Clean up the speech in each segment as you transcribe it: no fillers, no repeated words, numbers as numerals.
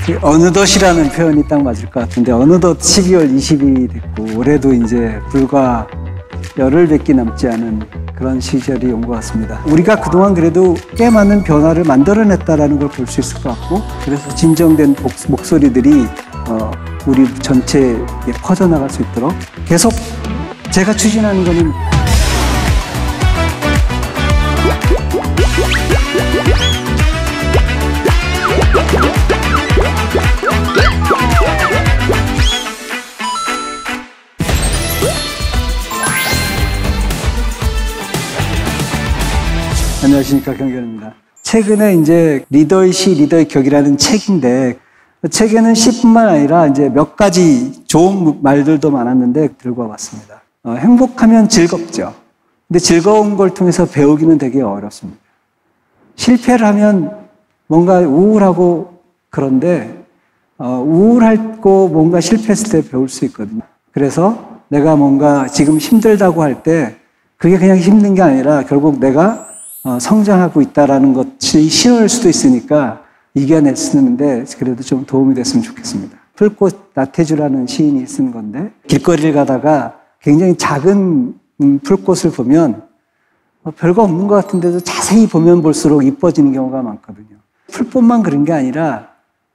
어느덧이라는 표현이 딱 맞을 것 같은데 어느덧 12월 20일이 됐고 올해도 이제 불과 열흘 밖에 남지 않은 그런 시절이 온 것 같습니다. 우리가 그동안 그래도 꽤 많은 변화를 만들어냈다는 걸 볼 수 있을 것 같고 그래서 진정된 목소리들이 우리 전체에 퍼져나갈 수 있도록 계속 제가 추진하는 거는 안녕하십니까, 경견입니다. 최근에 이제 리더의 시, 리더의 격이라는 책인데 책에는 시뿐만 아니라 이제 몇 가지 좋은 말들도 많았는데 들고 와봤습니다. 행복하면 즐겁죠. 근데 즐거운 걸 통해서 배우기는 되게 어렵습니다. 실패를 하면 뭔가 우울하고 그런데 우울하고 뭔가 실패했을 때 배울 수 있거든요. 그래서 내가 뭔가 지금 힘들다고 할 때 그게 그냥 힘든 게 아니라 결국 내가 성장하고 있다는 것이 신호일 수도 있으니까 이겨낼 수 있는데 그래도 좀 도움이 됐으면 좋겠습니다. 풀꽃 나태주라는 시인이 쓴 건데 길거리를 가다가 굉장히 작은 풀꽃을 보면 별거 없는 것 같은데도 자세히 보면 볼수록 이뻐지는 경우가 많거든요. 풀꽃만 그런 게 아니라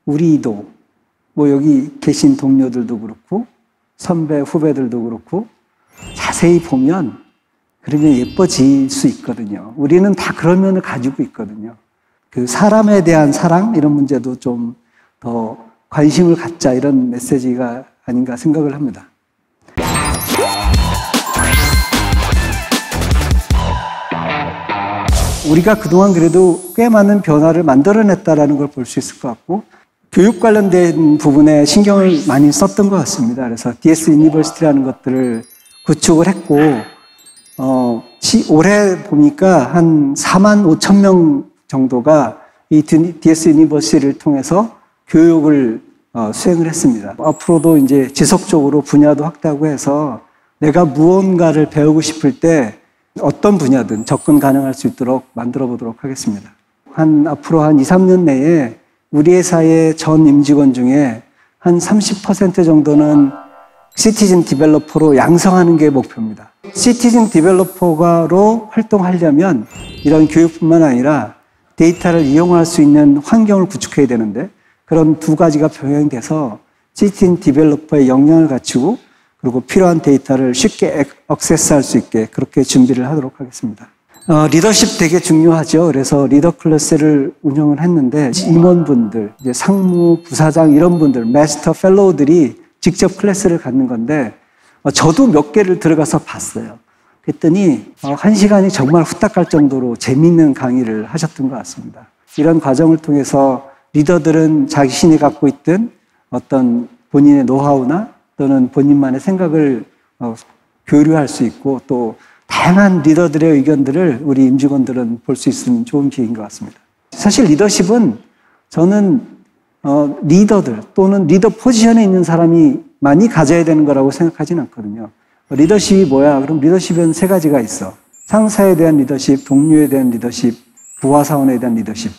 우리도 뭐 여기 계신 동료들도 그렇고 선배 후배들도 그렇고 자세히 보면 그러면 예뻐질 수 있거든요. 우리는 다 그런 면을 가지고 있거든요. 그 사람에 대한 사랑 이런 문제도 좀 더 관심을 갖자 이런 메시지가 아닌가 생각을 합니다. 우리가 그동안 그래도 꽤 많은 변화를 만들어냈다는 걸 볼 수 있을 것 같고 교육 관련된 부분에 신경을 많이 썼던 것 같습니다. 그래서 DS 유니버시티라는 것들을 구축을 했고 올해 보니까 한 4만 5천 명 정도가 이 DS 유니버시티를 통해서 교육을 수행을 했습니다. 앞으로도 이제 지속적으로 분야도 확대하고 해서 내가 무언가를 배우고 싶을 때 어떤 분야든 접근 가능할 수 있도록 만들어 보도록 하겠습니다. 앞으로 한 2, 3년 내에 우리 회사의 전 임직원 중에 한 30% 정도는 시티즌 디벨로퍼로 양성하는 게 목표입니다. 시티즌 디벨로퍼로 활동하려면 이런 교육뿐만 아니라 데이터를 이용할 수 있는 환경을 구축해야 되는데 그런 두 가지가 병행돼서 시티즌 디벨로퍼의 역량을 갖추고 그리고 필요한 데이터를 쉽게 액세스할 수 있게 그렇게 준비를 하도록 하겠습니다. 리더십 되게 중요하죠. 그래서 리더 클래스를 운영을 했는데 임원분들, 이제 상무, 부사장 이런 분들, 마스터 펠로우들이 직접 클래스를 갖는 건데 저도 몇 개를 들어가서 봤어요. 그랬더니 1시간이 정말 후딱 갈 정도로 재미있는 강의를 하셨던 것 같습니다. 이런 과정을 통해서 리더들은 자신이 갖고 있던 어떤 본인의 노하우나 또는 본인만의 생각을 교류할 수 있고 또 다양한 리더들의 의견들을 우리 임직원들은 볼 수 있는 좋은 기회인 것 같습니다. 사실 리더십은 저는 리더들 또는 리더 포지션에 있는 사람이 많이 가져야 되는 거라고 생각하지는 않거든요. 리더십이 뭐야? 그럼 리더십은 세 가지가 있어. 상사에 대한 리더십, 동료에 대한 리더십, 부하 사원에 대한 리더십.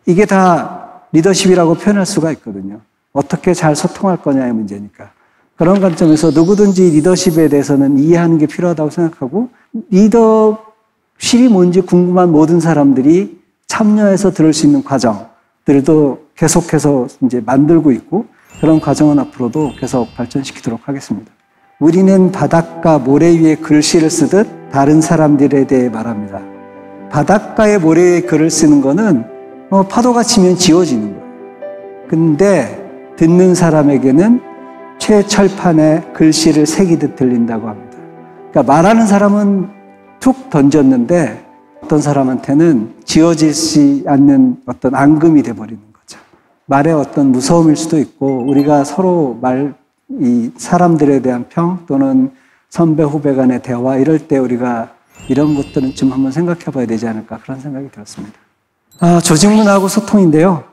이게 다 리더십이라고 표현할 수가 있거든요. 어떻게 잘 소통할 거냐의 문제니까. 그런 관점에서 누구든지 리더십에 대해서는 이해하는 게 필요하다고 생각하고 리더십이 뭔지 궁금한 모든 사람들이 참여해서 들을 수 있는 과정들도 계속해서 이제 만들고 있고 그런 과정은 앞으로도 계속 발전시키도록 하겠습니다. 우리는 바닷가 모래 위에 글씨를 쓰듯 다른 사람들에 대해 말합니다. 바닷가에 모래 위에 글을 쓰는 거는 파도가 치면 지워지는 거예요. 근데 듣는 사람에게는 최철판에 글씨를 새기듯 들린다고 합니다. 그러니까 말하는 사람은 툭 던졌는데 어떤 사람한테는 지워지지 않는 어떤 앙금이 돼버리는 거죠. 말의 어떤 무서움일 수도 있고 우리가 서로 이 사람들에 대한 평 또는 선배 후배 간의 대화 이럴 때 우리가 이런 것들은 좀 한번 생각해 봐야 되지 않을까 그런 생각이 들었습니다. 조직 문화하고 소통인데요.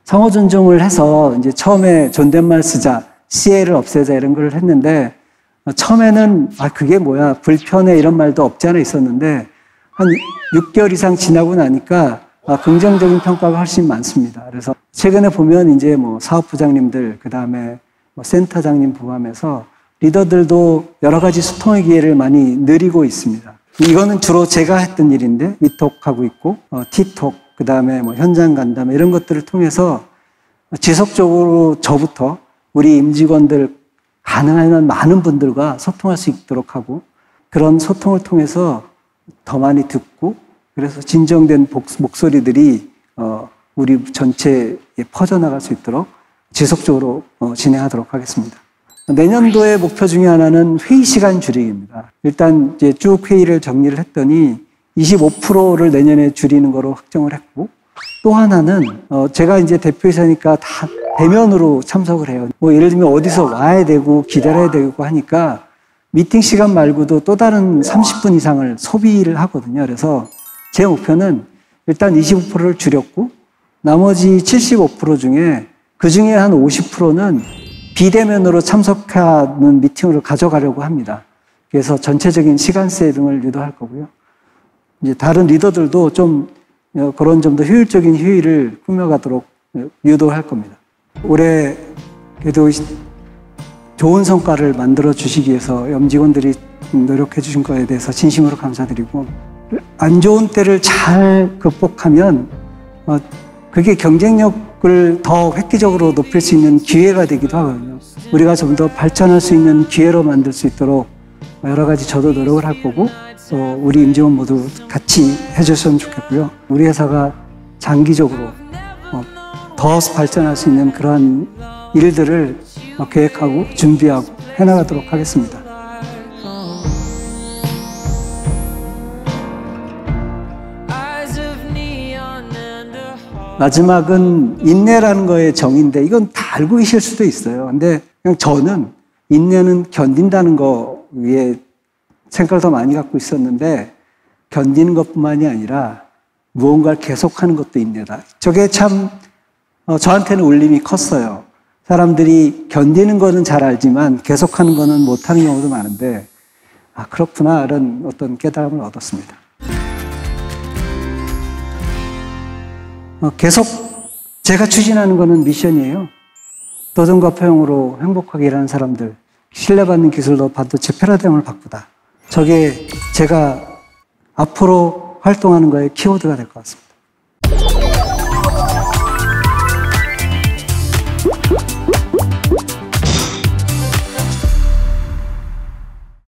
상호 존중을 해서 이제 처음에 존댓말 쓰자, CL을 없애자 이런 걸 했는데 처음에는 그게 뭐야 불편해 이런 말도 없지 않아 있었는데 한 6개월 이상 지나고 나니까 긍정적인 평가가 훨씬 많습니다. 그래서 최근에 보면 이제 뭐 사업부장님들, 그 다음에 뭐 센터장님 포함해서 리더들도 여러 가지 소통의 기회를 많이 누리고 있습니다. 이거는 주로 제가 했던 일인데, 위톡하고 있고, 티톡, 그 다음에 뭐 현장 간담회 이런 것들을 통해서 지속적으로 저부터 우리 임직원들 가능한 많은 분들과 소통할 수 있도록 하고, 그런 소통을 통해서 더 많이 듣고, 그래서 진정된 목소리들이 우리 전체에 퍼져나갈 수 있도록 지속적으로 진행하도록 하겠습니다. 내년도의 목표 중에 하나는 회의 시간 줄이기입니다. 일단 이제 쭉 회의를 정리를 했더니 25%를 내년에 줄이는 거로 확정을 했고, 또 하나는 제가 이제 대표이사니까 다 대면으로 참석을 해요. 뭐 예를 들면 어디서 와야 되고 기다려야 되고 하니까 미팅 시간 말고도 또 다른 30분 이상을 소비를 하거든요. 그래서 제 목표는 일단 25%를 줄였고, 나머지 75% 중에 그 중에 한 50%는 비대면으로 참석하는 미팅으로 가져가려고 합니다. 그래서 전체적인 시간 세이빙을 유도할 거고요. 이제 다른 리더들도 좀 그런 좀 더 효율적인 회의를 꾸며가도록 유도할 겁니다. 올해 그래도 좋은 성과를 만들어 주시기 위해서 임직원들이 노력해 주신 거에 대해서 진심으로 감사드리고, 안 좋은 때를 잘 극복하면 그게 경쟁력을 더 획기적으로 높일 수 있는 기회가 되기도 하거든요. 우리가 좀 더 발전할 수 있는 기회로 만들 수 있도록 여러 가지 저도 노력을 할 거고, 또 우리 임직원 모두 같이 해줬으면 좋겠고요. 우리 회사가 장기적으로 더 발전할 수 있는 그러한 일들을 계획하고 준비하고 해나가도록 하겠습니다. 마지막은 인내라는 거의 정의인데, 이건 다 알고 계실 수도 있어요. 근데 그냥 저는 인내는 견딘다는 거 위에 생각을 더 많이 갖고 있었는데, 견디는 것뿐만이 아니라 무언가를 계속하는 것도 인내다. 저게 참 저한테는 울림이 컸어요. 사람들이 견디는 거는 잘 알지만 계속하는 거는 못하는 경우도 많은데, 그렇구나, 이런 어떤 깨달음을 얻었습니다. 계속 제가 추진하는 거는 미션이에요. 도전과 포용으로 행복하게 일하는 사람들, 신뢰받는 기술로 반도체 패러다임을 바꾸다. 저게 제가 앞으로 활동하는 거에 키워드가 될 것 같습니다.